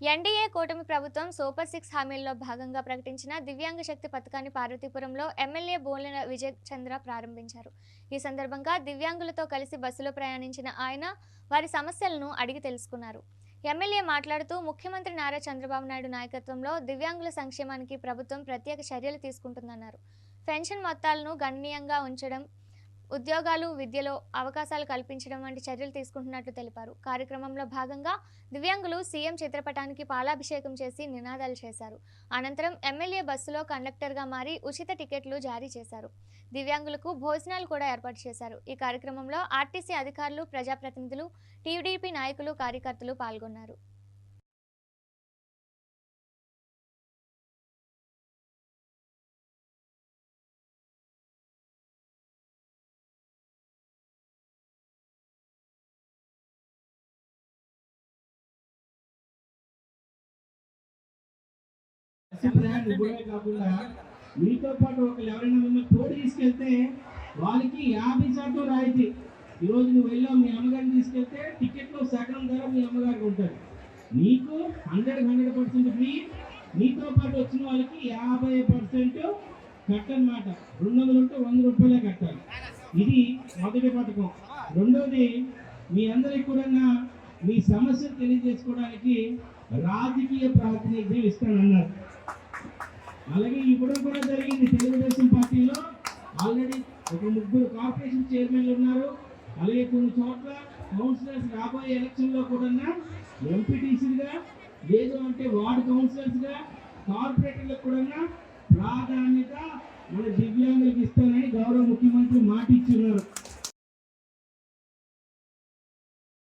NDA కూటమి ప్రభుత్వం super 6 హామీల్లో భాగంగా ప్రకటించిన దివ్యాంగ శక్తి పథకాన్ని పార్వతీపురంలో ఎమ్మెల్యే బోలెన విజయ్ చంద్ర ప్రారంభించారు. ఈ సందర్భంగా దివ్యాంగులతో కలిసి బస్సులో ప్రయాణించిన ఆయన వారి సమస్యలను అడిగి తెలుసుకున్నారు. ఎమ్మెల్యే మాట్లాడుతూ ముఖ్యమంత్రి నారా చంద్రబాబు నాయుడు నాయకత్వంలో దివ్యాంగుల సంక్షేమానికి ప్రభుత్వం ప్రత్యేక చర్యలు తీసుకుంటుందన్నారు. పెన్షన్ మొత్తాలను గణనీయంగా ఉంచడం, ఉద్యోగాలు, విద్యలో అవకాశాలు కల్పించడం వంటి చర్యలు తీసుకుంటున్నట్లు తెలిపారు. కార్యక్రమంలో భాగంగా దివ్యాంగులు సీఎం చిత్రపటానికి పాలాభిషేకం చేసి నినాదాలు చేశారు. అనంతరం ఎమ్మెల్యే బస్సులో కండక్టర్గా మారి ఉచిత టికెట్లు జారీ చేశారు. దివ్యాంగులకు భోజనాలు కూడా ఏర్పాటు చేశారు. ఈ కార్యక్రమంలో ఆర్టీసీ అధికారులు, ప్రజాప్రతినిధులు, టీడీపీ నాయకులు, కార్యకర్తలు పాల్గొన్నారు. కాకుండా మీతో పాటు ఒకరు ఎవరైనా మిమ్మల్ని తోడు తీసుకెళ్తే వాళ్ళకి 50% రాయితీ. ఈరోజు నువ్వు వెళ్ళావు, మీ అమ్మగారిని తీసుకెళ్తే టికెట్లో సగం ధర మీ అమ్మగారికి ఉంటుంది. నీకు 100% ఫ్రీ. నీతో పాటు వచ్చిన వాళ్ళకి 50% కట్టనమాట. 200 ఉంటే 100 రూపాయలే కట్టాలి. ఇది మొదటి పథకం. రెండోది, మీ అందరికి కూడా మీ సమస్యలు తెలియజేసుకోవడానికి రాజకీయ ప్రాతినిధ్యం ఇస్తానన్నారు. అలాగే ఇవ్వడం కూడా జరిగింది. తెలుగుదేశం పార్టీలో ఆల్రెడీ ఒక 3 కార్పొరేషన్ చైర్మన్లు ఉన్నారు. అలాగే కొన్ని చోట్ల కౌన్సిలర్స్ రాబోయే ఎలక్షన్లో కూడా ఎంపీటీసీలుగా, లేదు అంటే వార్డు కౌన్సిలర్స్గా, కార్పొరేటర్లకు కూడా ప్రాధాన్యత మన దివ్యాంగులకు ఇస్తానని గౌరవ ముఖ్యమంత్రి మాట ఇచ్చున్నారు.